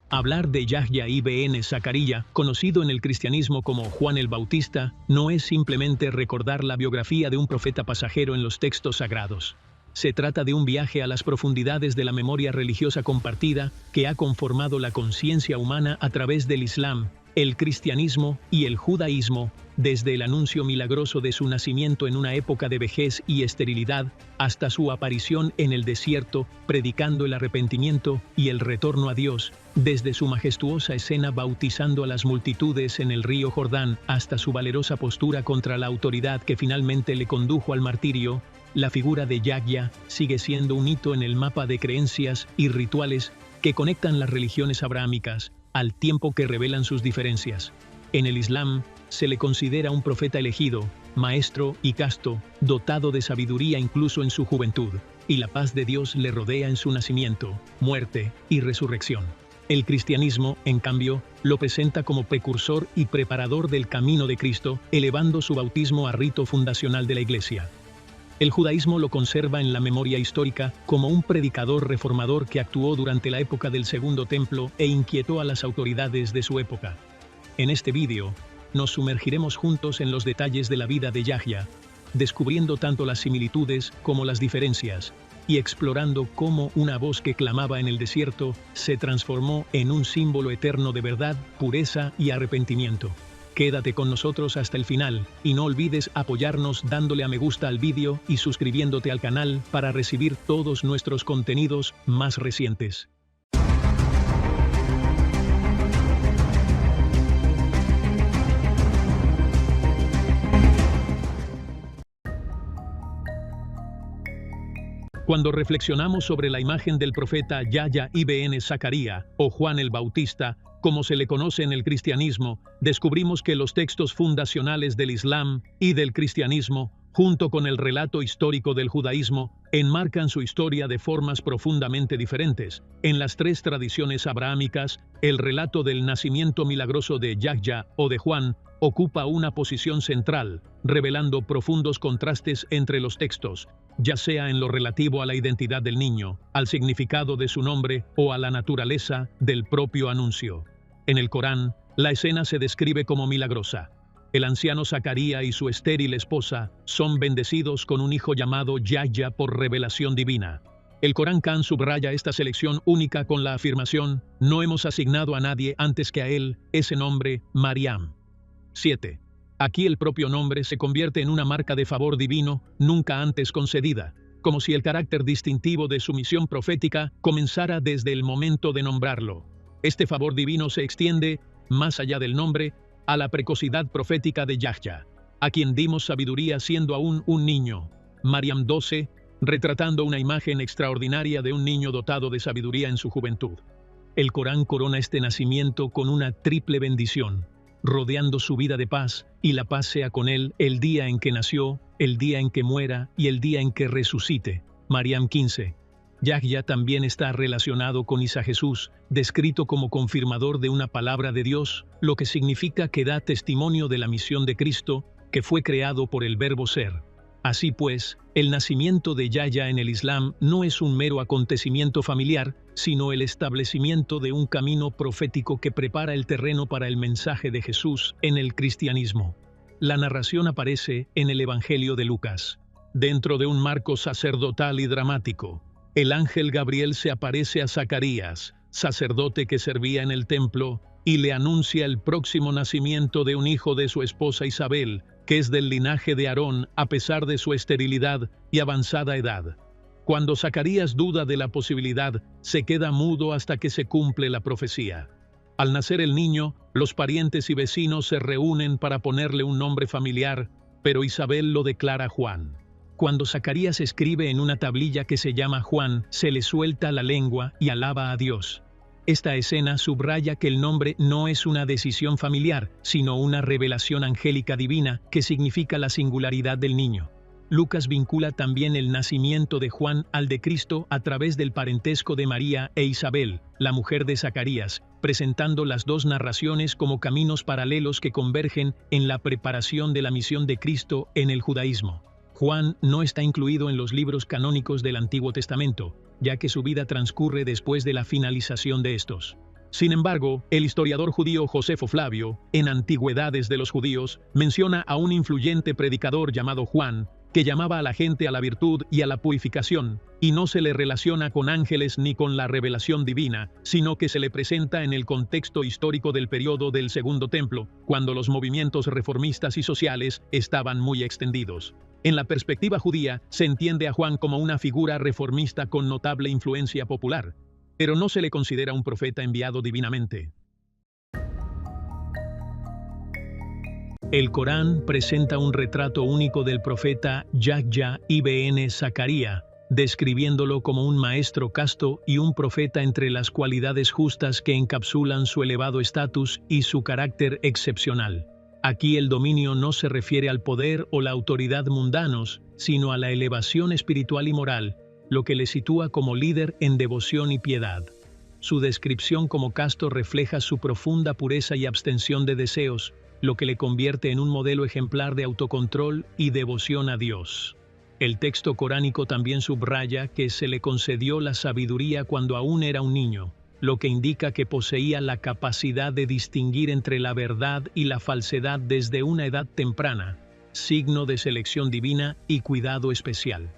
Hablar de Yahya ibn Zacarías, conocido en el cristianismo como Juan el Bautista, no es simplemente recordar la biografía de un profeta pasajero en los textos sagrados. Se trata de un viaje a las profundidades de la memoria religiosa compartida que ha conformado la conciencia humana a través del Islam, el cristianismo y el judaísmo, desde el anuncio milagroso de su nacimiento en una época de vejez y esterilidad, hasta su aparición en el desierto, predicando el arrepentimiento y el retorno a Dios, desde su majestuosa escena bautizando a las multitudes en el río Jordán, hasta su valerosa postura contra la autoridad que finalmente le condujo al martirio. La figura de Yahya sigue siendo un hito en el mapa de creencias y rituales que conectan las religiones abrahámicas, al tiempo que revelan sus diferencias. En el Islam, se le considera un profeta elegido, maestro y casto, dotado de sabiduría incluso en su juventud, y la paz de Dios le rodea en su nacimiento, muerte y resurrección. El cristianismo, en cambio, lo presenta como precursor y preparador del camino de Cristo, elevando su bautismo a rito fundacional de la Iglesia. El judaísmo lo conserva en la memoria histórica como un predicador reformador que actuó durante la época del Segundo Templo e inquietó a las autoridades de su época. En este vídeo, nos sumergiremos juntos en los detalles de la vida de Yahya, descubriendo tanto las similitudes como las diferencias, y explorando cómo una voz que clamaba en el desierto se transformó en un símbolo eterno de verdad, pureza y arrepentimiento. Quédate con nosotros hasta el final, y no olvides apoyarnos dándole a me gusta al vídeo y suscribiéndote al canal para recibir todos nuestros contenidos más recientes. Cuando reflexionamos sobre la imagen del profeta Yahya ibn Zacarías, o Juan el Bautista, como se le conoce en el cristianismo, descubrimos que los textos fundacionales del Islam y del cristianismo, junto con el relato histórico del judaísmo, enmarcan su historia de formas profundamente diferentes. En las tres tradiciones abrahámicas, el relato del nacimiento milagroso de Yahya o de Juan ocupa una posición central, revelando profundos contrastes entre los textos, ya sea en lo relativo a la identidad del niño, al significado de su nombre o a la naturaleza del propio anuncio. En el Corán, la escena se describe como milagrosa. El anciano Zacarías y su estéril esposa son bendecidos con un hijo llamado Yahya por revelación divina. El Corán subraya esta selección única con la afirmación: no hemos asignado a nadie antes que a él ese nombre, Mariam. 7. Aquí el propio nombre se convierte en una marca de favor divino nunca antes concedida, como si el carácter distintivo de su misión profética comenzara desde el momento de nombrarlo. Este favor divino se extiende, más allá del nombre, a la precocidad profética de Yahya, a quien dimos sabiduría siendo aún un niño. Mariam 12, retratando una imagen extraordinaria de un niño dotado de sabiduría en su juventud. El Corán corona este nacimiento con una triple bendición, rodeando su vida de paz, y la paz sea con él el día en que nació, el día en que muera y el día en que resucite. Mariam 15. Yahya también está relacionado con Isa Jesús, descrito como confirmador de una palabra de Dios, lo que significa que da testimonio de la misión de Cristo, que fue creado por el Verbo Ser. Así pues, el nacimiento de Yahya en el Islam no es un mero acontecimiento familiar, sino el establecimiento de un camino profético que prepara el terreno para el mensaje de Jesús en el cristianismo. La narración aparece en el Evangelio de Lucas, dentro de un marco sacerdotal y dramático. El ángel Gabriel se aparece a Zacarías, sacerdote que servía en el templo, y le anuncia el próximo nacimiento de un hijo de su esposa Isabel, que es del linaje de Aarón a pesar de su esterilidad y avanzada edad. Cuando Zacarías duda de la posibilidad, se queda mudo hasta que se cumple la profecía. Al nacer el niño, los parientes y vecinos se reúnen para ponerle un nombre familiar, pero Isabel lo declara Juan. Cuando Zacarías escribe en una tablilla que se llama Juan, se le suelta la lengua y alaba a Dios. Esta escena subraya que el nombre no es una decisión familiar, sino una revelación angélica divina que significa la singularidad del niño. Lucas vincula también el nacimiento de Juan al de Cristo a través del parentesco de María e Isabel, la mujer de Zacarías, presentando las dos narraciones como caminos paralelos que convergen en la preparación de la misión de Cristo en el judaísmo. Juan no está incluido en los libros canónicos del Antiguo Testamento, ya que su vida transcurre después de la finalización de estos. Sin embargo, el historiador judío Josefo Flavio, en Antigüedades de los Judíos, menciona a un influyente predicador llamado Juan, que llamaba a la gente a la virtud y a la purificación, y no se le relaciona con ángeles ni con la revelación divina, sino que se le presenta en el contexto histórico del periodo del Segundo Templo, cuando los movimientos reformistas y sociales estaban muy extendidos. En la perspectiva judía, se entiende a Juan como una figura reformista con notable influencia popular, pero no se le considera un profeta enviado divinamente. El Corán presenta un retrato único del profeta Yahya ibn Zakaria, describiéndolo como un maestro casto y un profeta entre las cualidades justas que encapsulan su elevado estatus y su carácter excepcional. Aquí el dominio no se refiere al poder o la autoridad mundanos, sino a la elevación espiritual y moral, lo que le sitúa como líder en devoción y piedad. Su descripción como casto refleja su profunda pureza y abstención de deseos, lo que le convierte en un modelo ejemplar de autocontrol y devoción a Dios. El texto coránico también subraya que se le concedió la sabiduría cuando aún era un niño, lo que indica que poseía la capacidad de distinguir entre la verdad y la falsedad desde una edad temprana, signo de selección divina y cuidado especial.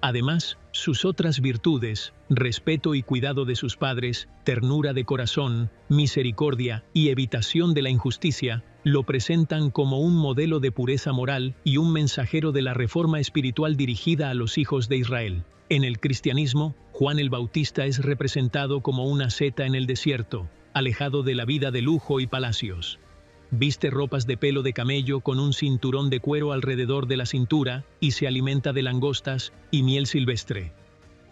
Además, sus otras virtudes, respeto y cuidado de sus padres, ternura de corazón, misericordia y evitación de la injusticia, lo presentan como un modelo de pureza moral y un mensajero de la reforma espiritual dirigida a los hijos de Israel. En el cristianismo, Juan el Bautista es representado como una asceta en el desierto, alejado de la vida de lujo y palacios. Viste ropas de pelo de camello con un cinturón de cuero alrededor de la cintura y se alimenta de langostas y miel silvestre.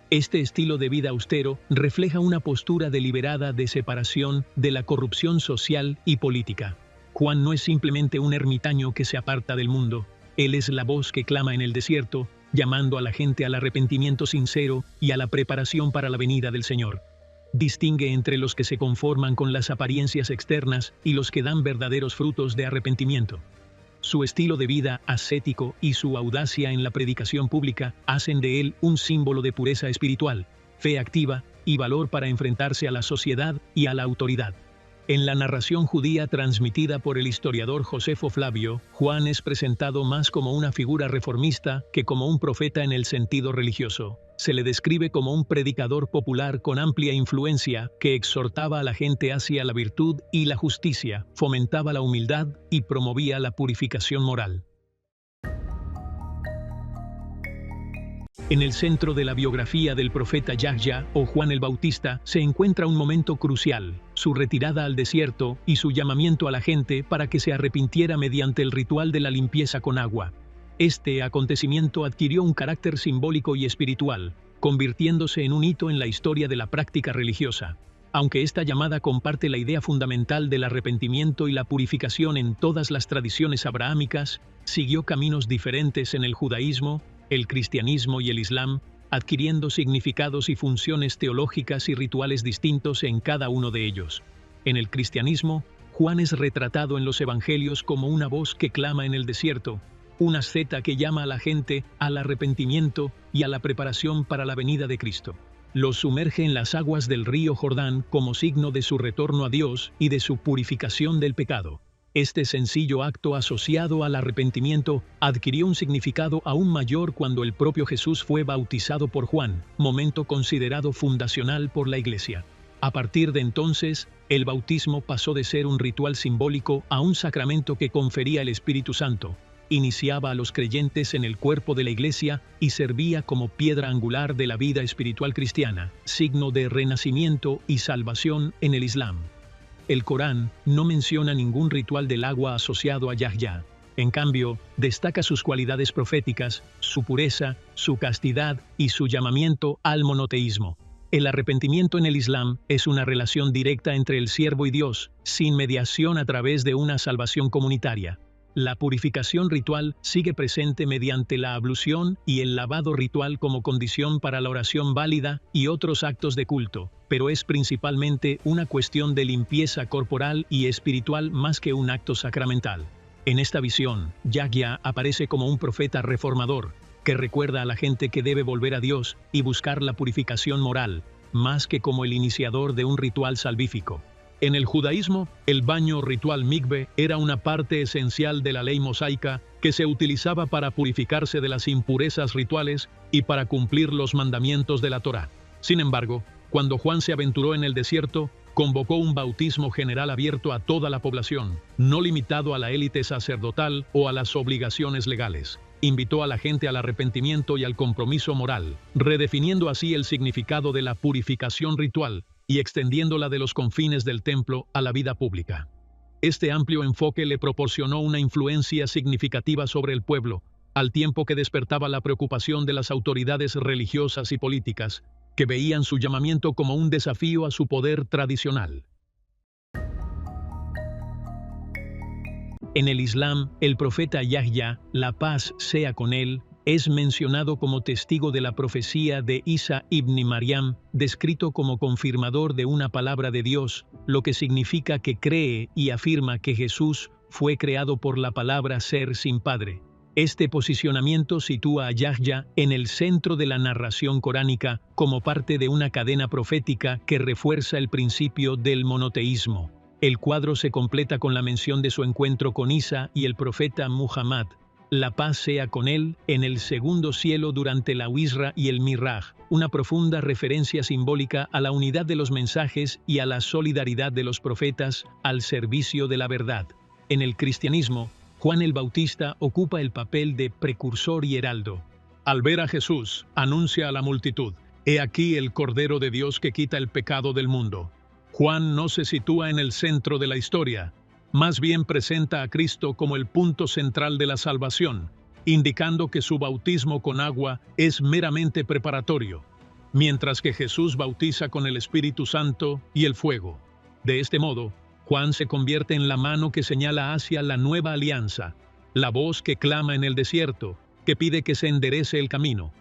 Este estilo de vida austero refleja una postura deliberada de separación de la corrupción social y política. Juan no es simplemente un ermitaño que se aparta del mundo, él es la voz que clama en el desierto, llamando a la gente al arrepentimiento sincero y a la preparación para la venida del Señor. Distingue entre los que se conforman con las apariencias externas y los que dan verdaderos frutos de arrepentimiento. Su estilo de vida ascético y su audacia en la predicación pública hacen de él un símbolo de pureza espiritual, fe activa y valor para enfrentarse a la sociedad y a la autoridad. En la narración judía transmitida por el historiador Josefo Flavio, Juan es presentado más como una figura reformista que como un profeta en el sentido religioso. Se le describe como un predicador popular con amplia influencia que exhortaba a la gente hacia la virtud y la justicia, fomentaba la humildad y promovía la purificación moral. En el centro de la biografía del profeta Yahya o Juan el Bautista se encuentra un momento crucial, su retirada al desierto y su llamamiento a la gente para que se arrepintiera mediante el ritual de la limpieza con agua. Este acontecimiento adquirió un carácter simbólico y espiritual, convirtiéndose en un hito en la historia de la práctica religiosa. Aunque esta llamada comparte la idea fundamental del arrepentimiento y la purificación en todas las tradiciones abrahámicas, siguió caminos diferentes en el judaísmo, el cristianismo y el islam, adquiriendo significados y funciones teológicas y rituales distintos en cada uno de ellos. En el cristianismo, Juan es retratado en los evangelios como una voz que clama en el desierto, una asceta que llama a la gente al arrepentimiento y a la preparación para la venida de Cristo. Los sumerge en las aguas del río Jordán como signo de su retorno a Dios y de su purificación del pecado. Este sencillo acto asociado al arrepentimiento adquirió un significado aún mayor cuando el propio Jesús fue bautizado por Juan, momento considerado fundacional por la Iglesia. A partir de entonces, el bautismo pasó de ser un ritual simbólico a un sacramento que confería el Espíritu Santo, iniciaba a los creyentes en el cuerpo de la Iglesia y servía como piedra angular de la vida espiritual cristiana, signo de renacimiento y salvación en el Islam. El Corán no menciona ningún ritual del agua asociado a Yahya. En cambio, destaca sus cualidades proféticas, su pureza, su castidad y su llamamiento al monoteísmo. El arrepentimiento en el Islam es una relación directa entre el siervo y Dios, sin mediación a través de una salvación comunitaria. La purificación ritual sigue presente mediante la ablución y el lavado ritual como condición para la oración válida y otros actos de culto, pero es principalmente una cuestión de limpieza corporal y espiritual más que un acto sacramental. En esta visión, Yahya aparece como un profeta reformador, que recuerda a la gente que debe volver a Dios y buscar la purificación moral, más que como el iniciador de un ritual salvífico. En el judaísmo, el baño ritual mikve era una parte esencial de la ley mosaica que se utilizaba para purificarse de las impurezas rituales y para cumplir los mandamientos de la Torá. Sin embargo, cuando Juan se aventuró en el desierto, convocó un bautismo general abierto a toda la población, no limitado a la élite sacerdotal o a las obligaciones legales. Invitó a la gente al arrepentimiento y al compromiso moral, redefiniendo así el significado de la purificación ritual y extendiéndola de los confines del templo a la vida pública. Este amplio enfoque le proporcionó una influencia significativa sobre el pueblo, al tiempo que despertaba la preocupación de las autoridades religiosas y políticas, que veían su llamamiento como un desafío a su poder tradicional. En el Islam, el profeta Yahya, la paz sea con él, es mencionado como testigo de la profecía de Isa ibn Maryam, descrito como confirmador de una palabra de Dios, lo que significa que cree y afirma que Jesús fue creado por la palabra ser sin padre. Este posicionamiento sitúa a Yahya en el centro de la narración coránica como parte de una cadena profética que refuerza el principio del monoteísmo. El cuadro se completa con la mención de su encuentro con Isa y el profeta Muhammad, la paz sea con él, en el segundo cielo durante la Wisra y el Miraj, una profunda referencia simbólica a la unidad de los mensajes y a la solidaridad de los profetas al servicio de la verdad. En el cristianismo, Juan el Bautista ocupa el papel de precursor y heraldo. Al ver a Jesús, anuncia a la multitud: «He aquí el Cordero de Dios que quita el pecado del mundo». Juan no se sitúa en el centro de la historia, más bien presenta a Cristo como el punto central de la salvación, indicando que su bautismo con agua es meramente preparatorio, mientras que Jesús bautiza con el Espíritu Santo y el fuego. De este modo, Juan se convierte en la mano que señala hacia la nueva alianza, la voz que clama en el desierto, que pide que se enderece el camino.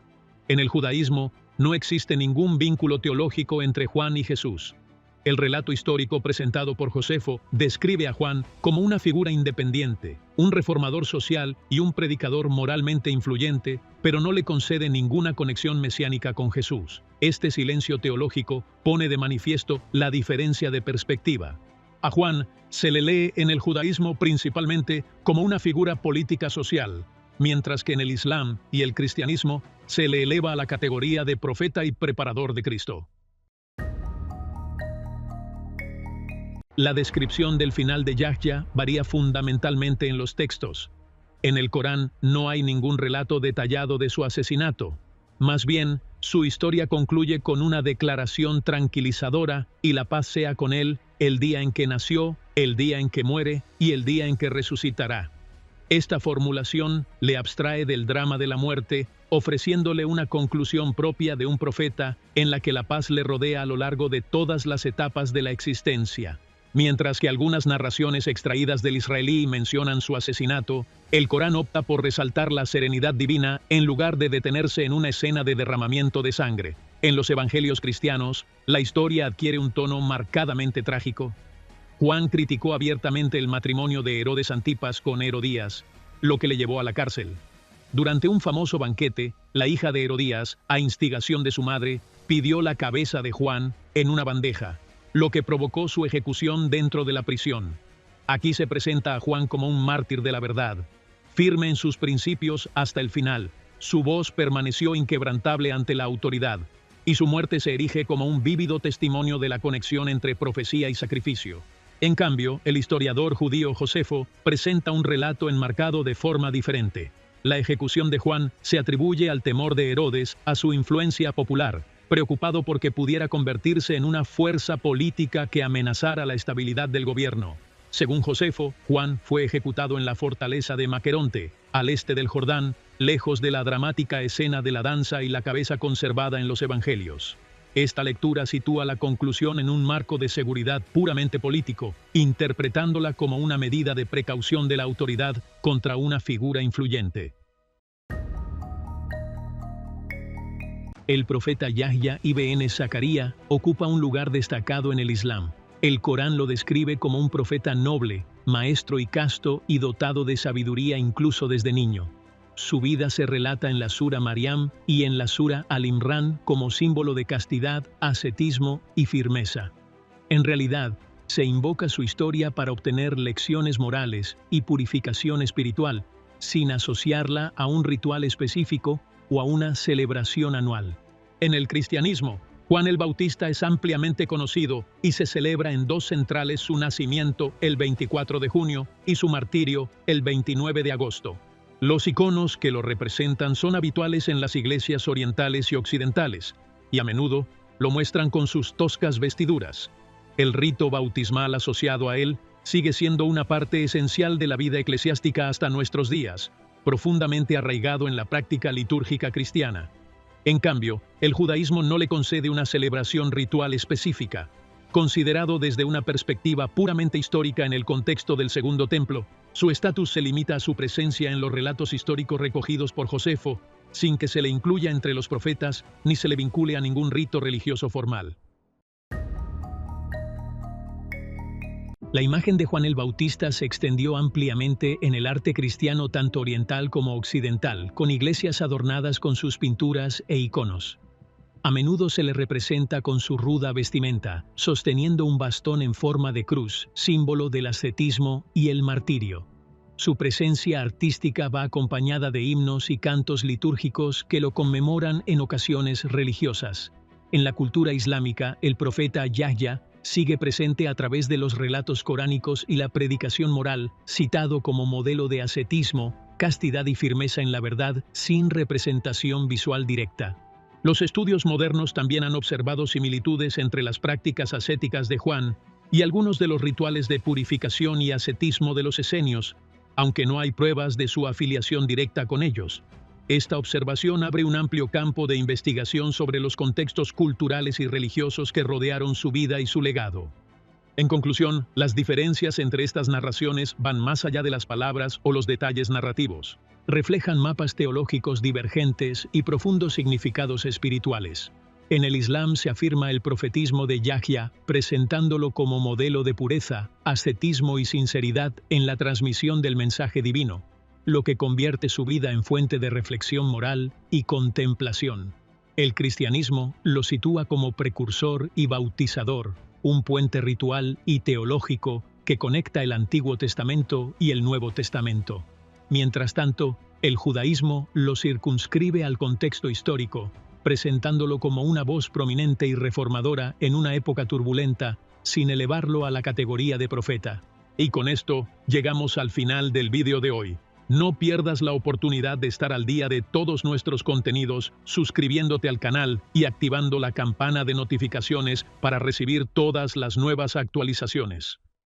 En el judaísmo, no existe ningún vínculo teológico entre Juan y Jesús. El relato histórico presentado por Josefo describe a Juan como una figura independiente, un reformador social y un predicador moralmente influyente, pero no le concede ninguna conexión mesiánica con Jesús. Este silencio teológico pone de manifiesto la diferencia de perspectiva. A Juan se le lee en el judaísmo principalmente como una figura política social, mientras que en el Islam y el cristianismo se le eleva a la categoría de profeta y preparador de Cristo. La descripción del final de Yahya varía fundamentalmente en los textos. En el Corán no hay ningún relato detallado de su asesinato. Más bien, su historia concluye con una declaración tranquilizadora: y la paz sea con él, el día en que nació, el día en que muere y el día en que resucitará. Esta formulación le abstrae del drama de la muerte, ofreciéndole una conclusión propia de un profeta en la que la paz le rodea a lo largo de todas las etapas de la existencia. Mientras que algunas narraciones extraídas del israelí mencionan su asesinato, el Corán opta por resaltar la serenidad divina en lugar de detenerse en una escena de derramamiento de sangre. En los evangelios cristianos, la historia adquiere un tono marcadamente trágico. Juan criticó abiertamente el matrimonio de Herodes Antipas con Herodías, lo que le llevó a la cárcel. Durante un famoso banquete, la hija de Herodías, a instigación de su madre, pidió la cabeza de Juan en una bandeja, lo que provocó su ejecución dentro de la prisión. Aquí se presenta a Juan como un mártir de la verdad, firme en sus principios hasta el final. Su voz permaneció inquebrantable ante la autoridad, y su muerte se erige como un vívido testimonio de la conexión entre profecía y sacrificio. En cambio, el historiador judío Josefo presenta un relato enmarcado de forma diferente. La ejecución de Juan se atribuye al temor de Herodes a su influencia popular, preocupado porque pudiera convertirse en una fuerza política que amenazara la estabilidad del gobierno. Según Josefo, Juan fue ejecutado en la fortaleza de Maqueronte, al este del Jordán, lejos de la dramática escena de la danza y la cabeza conservada en los evangelios. Esta lectura sitúa la conclusión en un marco de seguridad puramente político, interpretándola como una medida de precaución de la autoridad contra una figura influyente. El profeta Yahya ibn Zacaría ocupa un lugar destacado en el Islam. El Corán lo describe como un profeta noble, maestro y casto y dotado de sabiduría incluso desde niño. Su vida se relata en la Sura Maryam y en la Sura Al-Imran como símbolo de castidad, ascetismo y firmeza. En realidad, Se invoca su historia para obtener lecciones morales y purificación espiritual, sin asociarla a un ritual específico o a una celebración anual. En el cristianismo, Juan el Bautista es ampliamente conocido y se celebra en dos centrales: su nacimiento el 24 de junio y su martirio el 29 de agosto. Los iconos que lo representan son habituales en las iglesias orientales y occidentales, y a menudo lo muestran con sus toscas vestiduras. El rito bautismal asociado a él sigue siendo una parte esencial de la vida eclesiástica hasta nuestros días, profundamente arraigado en la práctica litúrgica cristiana. En cambio, el judaísmo no le concede una celebración ritual específica. Considerado desde una perspectiva puramente histórica en el contexto del Segundo Templo, su estatus se limita a su presencia en los relatos históricos recogidos por Josefo, sin que se le incluya entre los profetas ni se le vincule a ningún rito religioso formal. La imagen de Juan el Bautista se extendió ampliamente en el arte cristiano tanto oriental como occidental, con iglesias adornadas con sus pinturas e iconos. A menudo se le representa con su ruda vestimenta, sosteniendo un bastón en forma de cruz, símbolo del ascetismo y el martirio. Su presencia artística va acompañada de himnos y cantos litúrgicos que lo conmemoran en ocasiones religiosas. En la cultura islámica, el profeta Yahya sigue presente a través de los relatos coránicos y la predicación moral, citado como modelo de ascetismo, castidad y firmeza en la verdad, sin representación visual directa. Los estudios modernos también han observado similitudes entre las prácticas ascéticas de Juan y algunos de los rituales de purificación y ascetismo de los esenios, aunque no hay pruebas de su afiliación directa con ellos. Esta observación abre un amplio campo de investigación sobre los contextos culturales y religiosos que rodearon su vida y su legado. En conclusión, las diferencias entre estas narraciones van más allá de las palabras o los detalles narrativos. Reflejan mapas teológicos divergentes y profundos significados espirituales. En el Islam se afirma el profetismo de Yahya, presentándolo como modelo de pureza, ascetismo y sinceridad en la transmisión del mensaje divino, lo que convierte su vida en fuente de reflexión moral y contemplación. El cristianismo lo sitúa como precursor y bautizador, un puente ritual y teológico que conecta el Antiguo Testamento y el Nuevo Testamento. Mientras tanto, el judaísmo lo circunscribe al contexto histórico, presentándolo como una voz prominente y reformadora en una época turbulenta, sin elevarlo a la categoría de profeta. Y con esto, llegamos al final del vídeo de hoy. No pierdas la oportunidad de estar al día de todos nuestros contenidos, suscribiéndote al canal y activando la campana de notificaciones para recibir todas las nuevas actualizaciones.